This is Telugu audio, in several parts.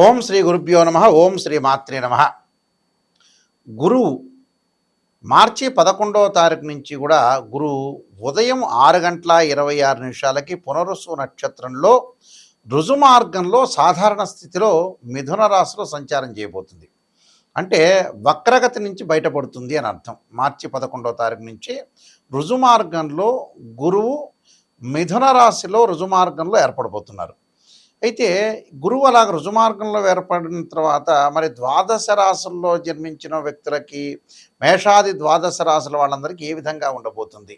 ఓం శ్రీ గురుభ్యో నమ. ఓం శ్రీ మాత్రే నమ. గురువు మార్చి 11వ తారీఖు నుంచి కూడా గురువు ఉదయం 6:26 పునరుసు నక్షత్రంలో రుజుమార్గంలో సాధారణ స్థితిలో మిథున రాశిలో సంచారం చేయబోతుంది. అంటే వక్రగతి నుంచి బయటపడుతుంది అని అర్థం. మార్చి 11వ తారీఖు నుంచి రుజుమార్గంలో గురువు మిథున రాశిలో రుజుమార్గంలో ఏర్పడబోతున్నారు. అయితే గురువు అలాగ రుజుమార్గంలో ఏర్పడిన తర్వాత మరి ద్వాదశ రాశుల్లో జన్మించిన వ్యక్తులకి, మేషాది ద్వాదశ రాశుల వాళ్ళందరికీ ఏ విధంగా ఉండబోతుంది?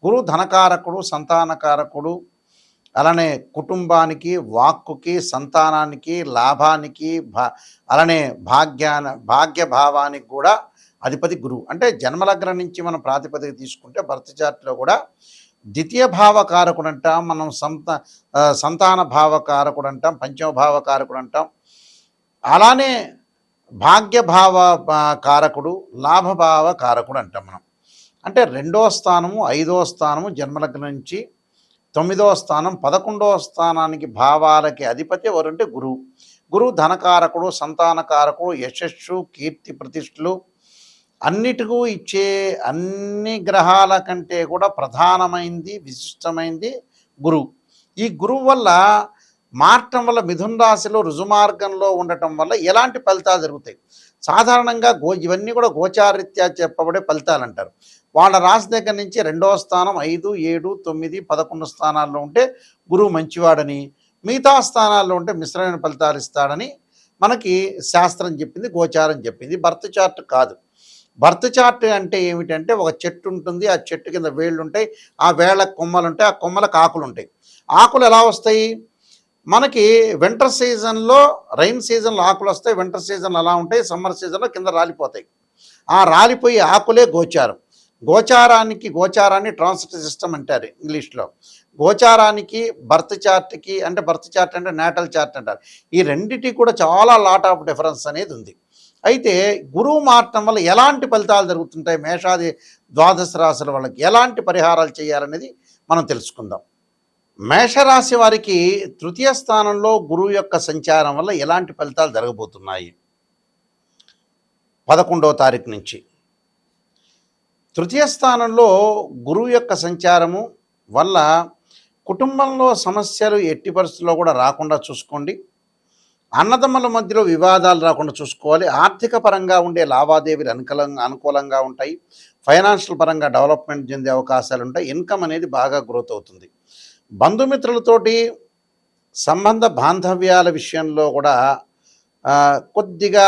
గురువు ధనకారకుడు, సంతానకారకుడు, అలానే కుటుంబానికి, వాక్కుకి, సంతానానికి, లాభానికి, అలానే భాగ్యభావానికి కూడా అధిపతి గురువు. అంటే జన్మలగ్నం నుంచి మనం ప్రాతిపదిక తీసుకుంటే బర్త్ చార్ట్లో కూడా ద్వితీయ భావకారకుడు అంటాం, మనం సంతాన భావకారకుడు అంటాం, పంచమ భావకారకుడు అంటాం. అలానే భాగ్యభావ కారకుడు, లాభభావ కారకుడు అంటాం మనం. అంటే 2వ స్థానము, 5వ స్థానము జన్మలగ్నం నుంచి 9వ స్థానం, 11వ స్థానానికి భావాలకి అధిపతి ఎవరంటే గురువు. గురువు ధనకారకుడు, సంతానకారకుడు, యశస్సు, కీర్తి ప్రతిష్టలు అన్నిటికూ ఇచ్చే అన్ని గ్రహాల కంటే కూడా ప్రధానమైంది, విశిష్టమైంది గురువు. ఈ గురువు వల్ల మారటం వల్ల మిథున రాశిలో రుజుమార్గంలో ఉండటం వల్ల ఎలాంటి ఫలితాలు జరుగుతాయి? సాధారణంగా ఇవన్నీ కూడా గోచారీత్యా చెప్పబడే ఫలితాలు అంటారు. వాళ్ళ రాశి దగ్గర నుంచి 2వ స్థానం, 5, 7, 9, 11 స్థానాల్లో ఉంటే గురువు మంచివాడని, మిగతా స్థానాల్లో ఉంటే మిశ్రమైన ఫలితాలు ఇస్తాడని మనకి శాస్త్రం చెప్పింది, గోచారం చెప్పింది. బర్త్ చార్ట్ కాదు. బర్త్ చార్ట్ అంటే ఏమిటంటే ఒక చెట్టు ఉంటుంది, ఆ చెట్టు కింద వేళ్ళు ఉంటాయి, ఆ వేళ్ళకు కొమ్మలు ఉంటాయి, ఆ కొమ్మలకు ఆకులు ఉంటాయి. ఆకులు ఎలా వస్తాయి? మనకి వింటర్ సీజన్లో, రైన్ సీజన్లో ఆకులు వస్తాయి, వింటర్ సీజన్లో అలా ఉంటాయి, సమ్మర్ సీజన్లో కింద రాలిపోతాయి. ఆ రాలిపోయి ఆకులే గోచారం. గోచారాన్ని ట్రాన్సిట్ సిస్టమ్ అంటారు ఇంగ్లీష్లో. గోచారానికి బర్త్ చార్ట్కి, అంటే బర్త్ చార్ట్ అంటే నేటల్ చార్ట్ అంటారు. ఈ రెండిటి కూడా చాలా లాట్ ఆఫ్ డిఫరెన్స్ అనేది ఉంది. అయితే గురువు మారటం వల్ల ఎలాంటి ఫలితాలు జరుగుతుంటాయి, మేషాది ద్వాదశ రాశుల వాళ్ళకి ఎలాంటి పరిహారాలు చేయాలనేది మనం తెలుసుకుందాం. మేషరాశి వారికి 3వ స్థానంలో గురువు యొక్క సంచారం వల్ల ఎలాంటి ఫలితాలు జరగబోతున్నాయి? 11వ తారీఖు నుంచి 3వ స్థానంలో గురువు యొక్క సంచారము వల్ల కుటుంబంలో సమస్యలు ఎట్టి పరిస్థితుల్లో కూడా రాకుండా చూసుకోండి. అన్నదమ్ముల మధ్యలో వివాదాలు రాకుండా చూసుకోవాలి. ఆర్థిక పరంగా ఉండే లావాదేవీలు అనుకూలంగా ఉంటాయి. ఫైనాన్షియల్ పరంగా డెవలప్మెంట్ చెందే అవకాశాలు ఉంటాయి. ఇన్కమ్ అనేది బాగా గ్రోత్ అవుతుంది. బంధుమిత్రులతోటి సంబంధ బాంధవ్యాల విషయంలో కూడా కొద్దిగా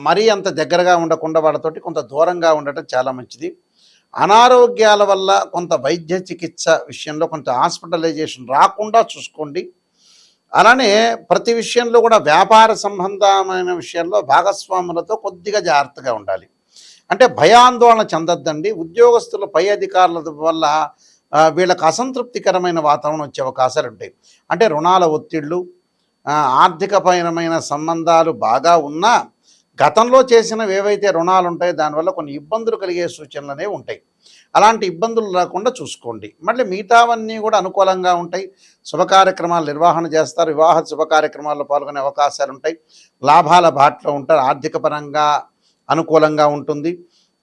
మరీ అంత దగ్గరగా ఉండకుండా వాళ్ళతోటి కొంత దూరంగా ఉండటం చాలా మంచిది. అనారోగ్యాల వల్ల కొంత వైద్య చికిత్స విషయంలో కొంత హాస్పిటలైజేషన్ రాకుండా చూసుకోండి. అలానే ప్రతి విషయంలో కూడా వ్యాపార సంబంధమైన విషయంలో భాగస్వాములతో కొద్దిగా జాగ్రత్తగా ఉండాలి. అంటే భయాందోళన చెందొద్దండి. ఉద్యోగస్తుల పై అధికారుల వల్ల వీళ్ళకి అసంతృప్తికరమైన వాతావరణం వచ్చే అవకాశాలు ఉంటాయి. అంటే రుణాల ఒత్తిళ్ళు, ఆర్థికపరమైన సంబంధాలు బాగా ఉన్నా గతంలో చేసినవి ఏవైతే రుణాలు ఉంటాయో దానివల్ల కొన్ని ఇబ్బందులు కలిగే సూచనలు అనేవి ఉంటాయి. అలాంటి ఇబ్బందులు రాకుండా చూసుకోండి. మళ్ళీ మిగతావన్నీ కూడా అనుకూలంగా ఉంటాయి. శుభ కార్యక్రమాలు నిర్వహణ చేస్తారు. వివాహ శుభ కార్యక్రమాల్లో పాల్గొనే అవకాశాలు ఉంటాయి. లాభాల బాటలో ఉంటారు. ఆర్థిక పరంగా అనుకూలంగా ఉంటుంది.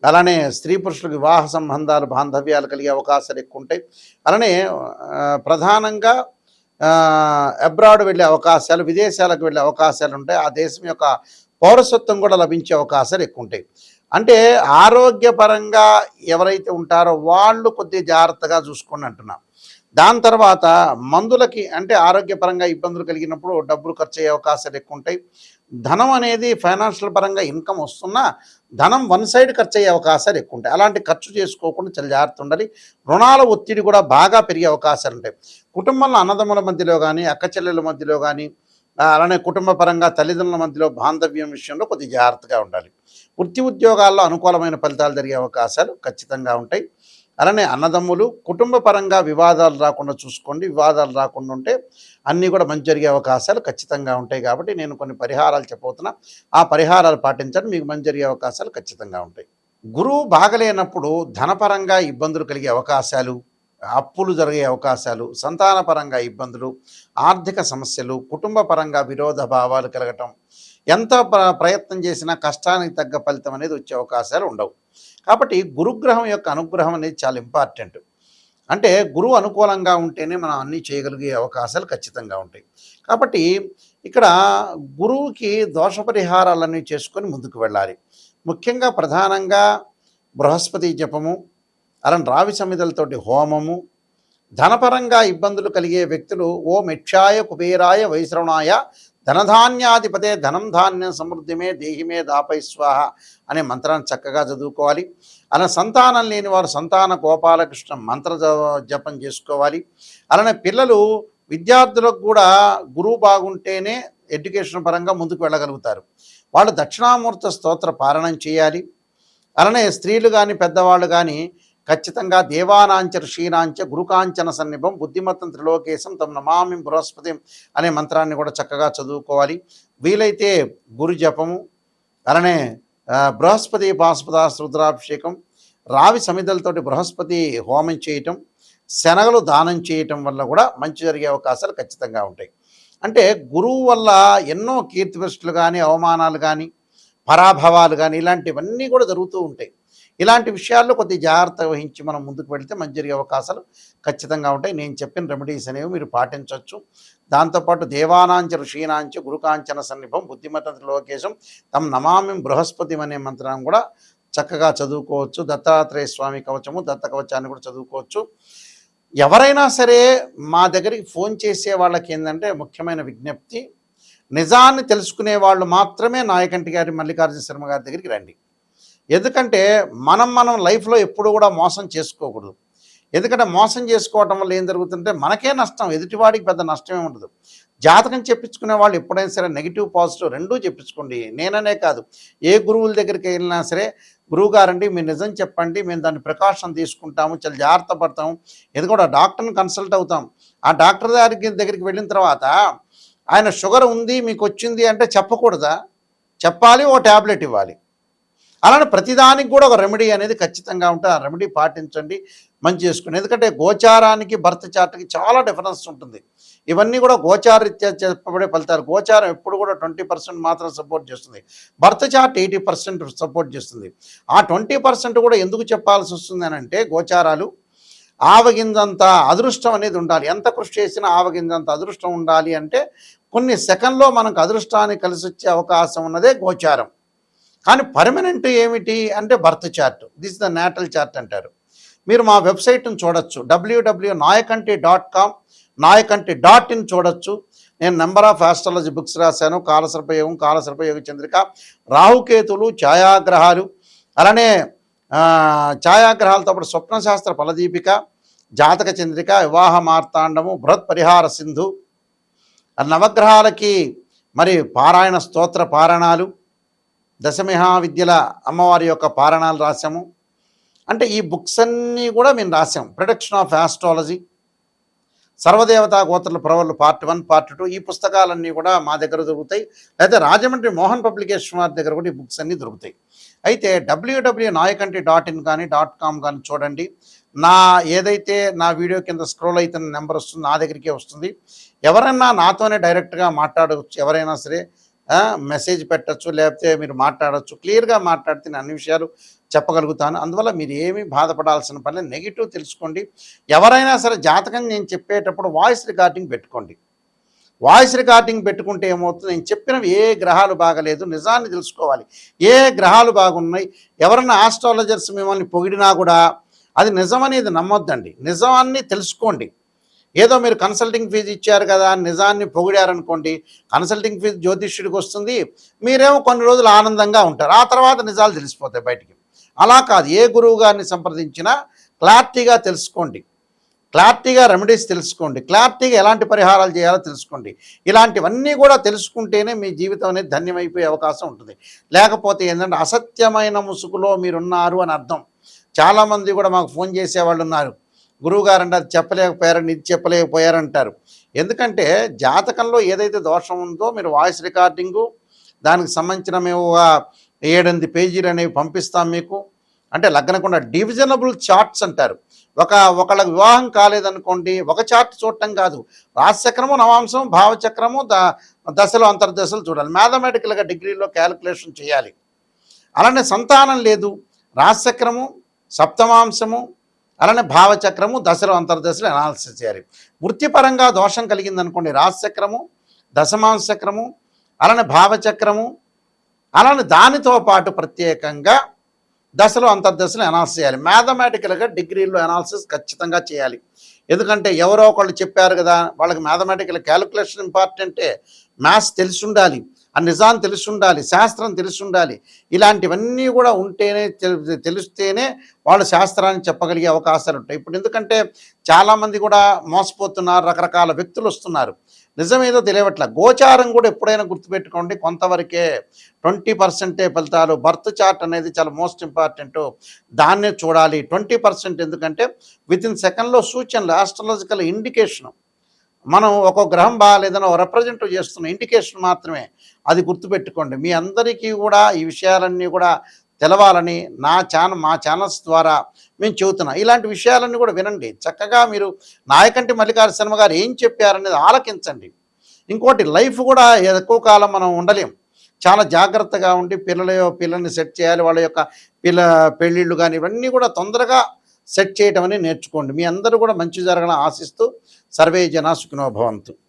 అలానే స్త్రీ పురుషులకు వివాహ సంబంధాలు, బాంధవ్యాలు కలిగే అవకాశాలు ఎక్కువ ఉంటాయి. అలానే ప్రధానంగా అబ్రాడ్ వెళ్ళే అవకాశాలు, విదేశాలకు వెళ్ళే అవకాశాలు ఉంటాయి. ఆ దేశం యొక్క పౌరసత్వం కూడా లభించే అవకాశాలు ఎక్కువ ఉంటాయి. అంటే ఆరోగ్యపరంగా ఎవరైతే ఉంటారో వాళ్ళు కొద్దిగా జాగ్రత్తగా చూసుకోండి అంటున్నా. దాని తర్వాత మందులకి, అంటే ఆరోగ్యపరంగా ఇబ్బందులు కలిగినప్పుడు డబ్బులు ఖర్చు అయ్యే అవకాశాలు ఎక్కువ ఉంటాయి. ధనం అనేది ఫైనాన్షియల్ పరంగా ఇన్కమ్ వస్తున్నా ధనం వన్ సైడ్ ఖర్చు అయ్యే అవకాశాలు ఎక్కువ ఉంటాయి. అలాంటి ఖర్చు చేసుకోకుండా చాలా జాగ్రత్త ఉండాలి. రుణాల ఒత్తిడి కూడా బాగా పెరిగే అవకాశాలు ఉంటాయి. కుటుంబంలో అన్నదమ్ముల మధ్యలో కానీ, అక్క చెల్లెల మధ్యలో కానీ, అలానే కుటుంబ పరంగా తల్లిదండ్రుల మధ్యలో బాంధవ్యం విషయంలో కొద్దిగా జాగ్రత్తగా ఉండాలి. వృత్తి ఉద్యోగాల్లో అనుకూలమైన ఫలితాలు జరిగే అవకాశాలు ఖచ్చితంగా ఉంటాయి. అలానే అన్నదమ్ములు కుటుంబ పరంగా వివాదాలు రాకుండా చూసుకోండి. వివాదాలు రాకుండా ఉంటే అన్నీ కూడా మంచి జరిగే అవకాశాలు ఖచ్చితంగా ఉంటాయి. కాబట్టి నేను కొన్ని పరిహారాలు చెప్పబోతున్నా. ఆ పరిహారాలు పాటించండి, మీకు మంచి జరిగే అవకాశాలు ఖచ్చితంగా ఉంటాయి. గురువు బాగలేనప్పుడు ధనపరంగా ఇబ్బందులు కలిగే అవకాశాలు, అప్పులు జరిగే అవకాశాలు, సంతానపరంగా ఇబ్బందులు, ఆర్థిక సమస్యలు, కుటుంబ పరంగా విరోధ భావాలు కలగటం, ఎంత ప్రయత్నం చేసినా కష్టానికి తగ్గ ఫలితం అనేది వచ్చే అవకాశాలు ఉండవు. కాబట్టి గురుగ్రహం యొక్క అనుగ్రహం అనేది చాలా ఇంపార్టెంట్. అంటే గురువు అనుకూలంగా ఉంటేనే మనం అన్నీ చేయగలిగే అవకాశాలు ఖచ్చితంగా ఉంటాయి. కాబట్టి ఇక్కడ గురువుకి దోష పరిహారాలన్నీ చేసుకొని ముందుకు వెళ్ళాలి. ముఖ్యంగా ప్రధానంగా బృహస్పతి జపము, అలాంటి రావి సమిధలతోటి హోమము, ధనపరంగా ఇబ్బందులు కలిగే వ్యక్తులు ఓం యక్షాయ కుబేరాయ వైశ్రవణాయ ధనధాన్యాధిపతే ధనం ధాన్యం సమృద్ధిమే దేహిమే దాపై స్వాహ అనే మంత్రాన్ని చక్కగా చదువుకోవాలి. అలా సంతానం లేని వారు సంతాన గోపాలకృష్ణ మంత్ర జపం చేసుకోవాలి. అలానే పిల్లలు విద్యార్థులకు కూడా గురువు బాగుంటేనే ఎడ్యుకేషన్ పరంగా ముందుకు వెళ్ళగలుగుతారు. వాళ్ళు దక్షిణామూర్త స్తోత్ర పారాయణం చేయాలి. అలానే స్త్రీలు కానీ పెద్దవాళ్ళు కానీ ఖచ్చితంగా దేవానాంచ ఋషీనాంచ గురుకాంచన సన్నిభం బుద్ధిమత్తం త్రిలోకేశం తమ నమామి బృహస్పతి అనే మంత్రాన్ని కూడా చక్కగా చదువుకోవాలి. వీలైతే గురు జపము, అలానే బృహస్పతి పాశుపదాస్త్ర రుద్రాభిషేకం, రావి సమిధలతోటి బృహస్పతి హోమం చేయటం, శనగలు దానం చేయటం వల్ల కూడా మంచి జరిగే అవకాశాలు ఖచ్చితంగా ఉంటాయి. అంటే గురువు వల్ల ఎన్నో కీర్తిప్రతిష్టలు కానీ అవమానాలు కానీ పరాభవాలు కానీ ఇలాంటివన్నీ కూడా జరుగుతూ ఉంటాయి. ఇలాంటి విషయాల్లో కొద్ది జాగ్రత్త వహించి మనం ముందుకు వెళితే మంచి జరిగే అవకాశాలు ఖచ్చితంగా ఉంటాయి. నేను చెప్పిన రెమెడీస్ అనేవి మీరు పాటించవచ్చు. దాంతోపాటు దేవానాంచ ఋషీనాంచ గురుకాంచన సన్నిభం బుద్ధిమత లోకేశం తమ నమామి బృహస్పతి అనే మంత్రాన్ని కూడా చక్కగా చదువుకోవచ్చు. దత్తాత్రేయ స్వామి కవచము, దత్త కవచాన్ని కూడా చదువుకోవచ్చు. ఎవరైనా సరే మా దగ్గరికి ఫోన్ చేసే వాళ్ళకి ఏంటంటే ముఖ్యమైన విజ్ఞప్తి, నిజాన్ని తెలుసుకునే వాళ్ళు మాత్రమే నాయకంటి గారి మల్లికార్జున శర్మ గారి దగ్గరికి రండి. ఎందుకంటే మనం లైఫ్లో ఎప్పుడు కూడా మోసం చేసుకోకూడదు. ఎందుకంటే మోసం చేసుకోవటం వల్ల ఏం జరుగుతుంటే మనకే నష్టం, ఎదుటివాడికి పెద్ద నష్టమే ఉండదు. జాతకం చెప్పించుకునే వాళ్ళు ఎప్పుడైనా సరే నెగిటివ్ పాజిటివ్ రెండూ చెప్పించుకోండి. నేననే కాదు, ఏ గురువుల దగ్గరికి వెళ్ళినా సరే గురువుగారండి మీరు నిజం చెప్పండి, మేము దాన్ని ప్రికాషన్ తీసుకుంటాము, చాలా జాగ్రత్త పడతాము. ఎందుకంటే డాక్టర్ని కన్సల్ట్ అవుతాం. ఆ డాక్టర్ దగ్గరికి వెళ్ళిన తర్వాత ఆయన షుగర్ ఉంది మీకు వచ్చింది అంటే చెప్పకూడదా? చెప్పాలి, ఓ ట్యాబ్లెట్ ఇవ్వాలి. అలానే ప్రతిదానికి కూడా ఒక రెమెడీ అనేది ఖచ్చితంగా ఉంటుంది. ఆ రెమెడీ పాటించండి, మంచి చేసుకుని. ఎందుకంటే గోచారానికి బర్త్ చార్ట్కి చాలా డిఫరెన్స్ ఉంటుంది. ఇవన్నీ కూడా గోచారరీత్యా చెప్పబడే ఫలితాలు. గోచారం ఎప్పుడు కూడా 20% మాత్రం సపోర్ట్ చేస్తుంది, బర్త్ చార్ట్ 80% సపోర్ట్ చేస్తుంది. ఆ 20% కూడా ఎందుకు చెప్పాల్సి వస్తుంది అని అంటే, గోచారాలు ఆవగింజంత అదృష్టం అనేది ఉండాలి. ఎంత కృషి చేసినా ఆవగింజంత అదృష్టం ఉండాలి అంటే కొన్ని సెకండ్లో మనకు అదృష్టాన్ని కలిసి వచ్చే అవకాశం ఉన్నదే గోచారం. కానీ పర్మనెంట్ ఏమిటి అంటే birth chart. This the natal chart అంటారు. మీరు మా వెబ్సైట్ని చూడొచ్చు, www.nayakanti.com, nayakanti.in చూడొచ్చు. నేను నెంబర్ ఆఫ్ ఆస్ట్రాలజీ బుక్స్ రాశాను. కాలసర్పయోగం, కాలసర్పయోగ చంద్రిక, రాహుకేతులు, ఛాయాగ్రహాలు, అలానే ఛాయాగ్రహాలతో పాటు స్వప్నశాస్త్ర ఫలదీపిక, జాతక చంద్రిక, వివాహ మార్తాండము, బృహత్ పరిహార సింధు, నవగ్రహాలకి మరి పారాయణ స్తోత్ర పారాయణాలు, దశమహావిద్యల అమ్మవారి యొక్క పారాయణాలు రాశాము. అంటే ఈ బుక్స్ అన్నీ కూడా మేము రాసాం. ప్రొడక్షన్ ఆఫ్ ఆస్ట్రాలజీ, సర్వదేవతా గోత్రుల ప్రవర్లు పార్ట్ 1, పార్ట్ 2 ఈ పుస్తకాలన్నీ కూడా మా దగ్గర దొరుకుతాయి. అయితే రాజమండ్రి మోహన్ పబ్లికేషన్ వారి దగ్గర కూడా ఈ బుక్స్ అన్నీ దొరుకుతాయి. అయితే www.nayakanti.in కానీ .com కానీ చూడండి. ఏదైతే నా వీడియో కింద స్క్రోల్ అవుతున్న నెంబర్ వస్తుంది, నా దగ్గరికే వస్తుంది. ఎవరైనా నాతోనే డైరెక్ట్గా మాట్లాడవచ్చు. ఎవరైనా సరే మెసేజ్ పెట్టచ్చు, లేకపోతే మీరు మాట్లాడవచ్చు. క్లియర్గా మాట్లాడితే నేను అన్ని విషయాలు చెప్పగలుగుతాను. అందువల్ల మీరు ఏమీ బాధపడాల్సిన పని, నెగిటివ్ తెలుసుకోండి. ఎవరైనా సరే జాతకం నేను చెప్పేటప్పుడు వాయిస్ రికార్డింగ్ పెట్టుకోండి. వాయిస్ రికార్డింగ్ పెట్టుకుంటే ఏమవుతుంది, నేను చెప్పినవి ఏ గ్రహాలు బాగలేదు నిజాన్ని తెలుసుకోవాలి. ఏ గ్రహాలు బాగున్నాయి, ఎవరైనా ఆస్ట్రాలజర్స్ మిమ్మల్ని పొగిడినా కూడా అది నిజమనేది నమ్మొద్దండి. నిజాన్ని తెలుసుకోండి. ఏదో మీరు కన్సల్టింగ్ ఫీజు ఇచ్చారు కదా నిజాన్ని పొగిడారనుకోండి, కన్సల్టింగ్ ఫీజు జ్యోతిష్యుడికి వస్తుంది, మీరేమో కొన్ని రోజులు ఆనందంగా ఉంటారు, ఆ తర్వాత నిజాలు తెలిసిపోతాయి బయటికి. అలా కాదు, ఏ గురువు గారిని సంప్రదించినా క్లారిటీగా తెలుసుకోండి, క్లారిటీగా రెమెడీస్ తెలుసుకోండి, క్లారిటీగా ఎలాంటి పరిహారాలు చేయాలో తెలుసుకోండి. ఇలాంటివన్నీ కూడా తెలుసుకుంటేనే మీ జీవితం అనేది ధన్యమైపోయే అవకాశం ఉంటుంది. లేకపోతే ఏంటంటే అసత్యమైన ముసుగులో మీరున్నారు అని అర్థం. చాలామంది కూడా మాకు ఫోన్ చేసేవాళ్ళు ఉన్నారు, గురువుగారంటే అది చెప్పలేకపోయారని, ఇది చెప్పలేకపోయారంటారు. ఎందుకంటే జాతకంలో ఏదైతే దోషం ఉందో మీరు వాయిస్ రికార్డింగు, దానికి సంబంధించిన మేము 7-8 పేజీలు అనేవి పంపిస్తాం మీకు. అంటే లగ్నకుండా డివిజనబుల్ చార్ట్స్ అంటారు. ఒకళ్ళకి వివాహం కాలేదనుకోండి, ఒక చార్ట్ చూడటం కాదు, రాశిచక్రము, నవాంశం, భావచక్రము, దశలు అంతర్దశలు చూడాలి. మ్యాథమెటికల్గా డిగ్రీలో క్యాలిక్యులేషన్ చేయాలి. అలానే సంతానం లేదు, రాశిచక్రము, సప్తమాంశము, అలానే భావచక్రము, దశలు అంతర్దశలు అనాలిసిస్ చేయాలి. వృత్తిపరంగా దోషం కలిగిందనుకోండి, రాశిచక్రము, దశమాంశ చక్రము, అలానే భావచక్రము, అలానే దానితో పాటు ప్రత్యేకంగా దశలు అంతర్దశలు అనాలిసిస్ చేయాలి. మ్యాథమెటికల్గా డిగ్రీలో అనాలిసిస్ ఖచ్చితంగా చేయాలి. ఎందుకంటే ఎవరో ఒకళ్ళు చెప్పారు కదా, వాళ్ళకి మ్యాథమెటికల్ క్యాలిక్యులేషన్ ఇంపార్టెంటే, మ్యాథ్స్ తెలిసి ఉండాలి, ఆ నిజాన్ని తెలిసి ఉండాలి, శాస్త్రం తెలిసి ఉండాలి. ఇలాంటివన్నీ కూడా ఉంటేనే తెలిస్తేనే వాళ్ళు శాస్త్రాన్ని చెప్పగలిగే అవకాశాలు ఉంటాయి. ఇప్పుడు ఎందుకంటే చాలామంది కూడా మోసపోతున్నారు, రకరకాల వ్యక్తులు వస్తున్నారు, నిజమేదో తెలియవట్ల. గోచారం కూడా ఎప్పుడైనా గుర్తుపెట్టుకోండి, కొంతవరకే 20% ఫలితాలు. బర్త్ చార్ట్ అనేది చాలా మోస్ట్ ఇంపార్టెంట్, దాన్నే చూడాలి. 20% ఎందుకంటే వితిన్ సెకండ్లో సూచనలు, ఆస్ట్రాలజికల్ ఇండికేషను. మనం ఒక గ్రహం బాగాలేదని రిప్రజెంట్ చేస్తున్న ఇండికేషన్ మాత్రమే, అది గుర్తుపెట్టుకోండి. మీ అందరికీ కూడా ఈ విషయాలన్నీ కూడా తెలవాలని మా ఛానల్స్ ద్వారా మేము చెబుతున్నాం. ఇలాంటి విషయాలన్నీ కూడా వినండి. చక్కగా మీరు నాయకంటి మల్లికార్జున శర్మ గారు ఏం చెప్పారనేది ఆలకించండి. ఇంకోటి, లైఫ్ కూడా ఎక్కువ కాలం మనం ఉండలేం. చాలా జాగ్రత్తగా ఉండి పిల్లల్ని సెట్ చేయాలి. వాళ్ళ యొక్క పెళ్ళిళ్ళు కానీ ఇవన్నీ కూడా తొందరగా సెట్ చేయడం అని నేర్చుకోండి. మీ అందరూ కూడా మంచి జరగాలని ఆశిస్తూ సర్వే జనా సుఖినో భవంతు.